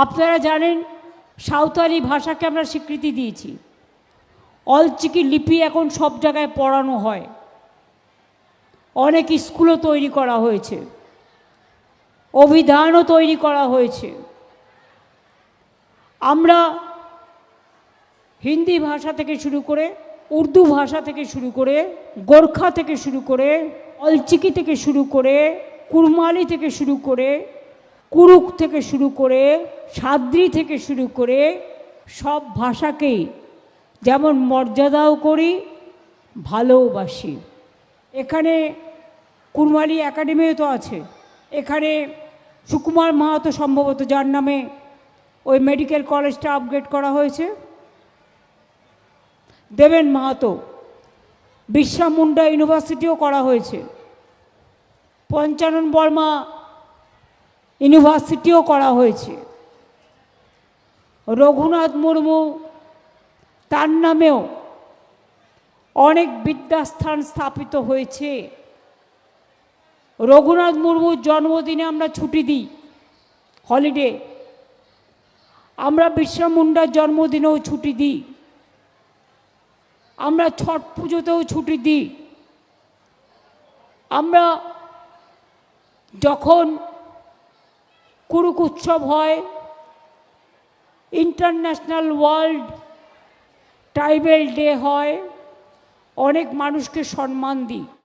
আপনারা জানেন সাঁওতালি ভাষাকে আমরা স্বীকৃতি দিয়েছি। অলচিকি লিপি এখন সব জায়গায় পড়ানো হয়, অনেক স্কুলও তৈরি করা হয়েছে, অভিধানও তৈরি করা হয়েছে। আমরা হিন্দি ভাষা থেকে শুরু করে, উর্দু ভাষা থেকে শুরু করে, গোর্খা থেকে শুরু করে, অলচিকি থেকে শুরু করে, কুরমালি থেকে শুরু করে, কুরুক থেকে শুরু করে, সাদ্রি থেকে শুরু করে সব ভাষাকেই যেমন মর্যাদাও করি, ভালোবাসি। এখানে কুরমালি একাডেমিও তো আছে। এখানে সুকুমার মাহাতো সম্ভবত, যার নামে ওই মেডিকেল কলেজটা আপগ্রেড করা হয়েছে, দেবেন মাহাতো, বিরসা মুন্ডা ইউনিভার্সিটিও করা হয়েছে, পঞ্চানন বর্মা ইউনিভার্সিটিও করা হয়েছে, রঘুনাথ মুর্মু তার নামেও অনেক বিদ্যাস্থান স্থাপিত হয়েছে। রঘুনাথ মুর্মুর জন্মদিনে আমরা ছুটি দিই, হলিডে। আমরা বিরসা মুন্ডার জন্মদিনেও ছুটি দিই, আমরা ছট পুজোতেও ছুটি দিই। আমরা যখন কুরুক উৎসব হয়, ইন্টারন্যাশনাল ওয়ার্ল্ড ট্রাইবেল ডে হয়, অনেক মানুষকে সম্মান দিই।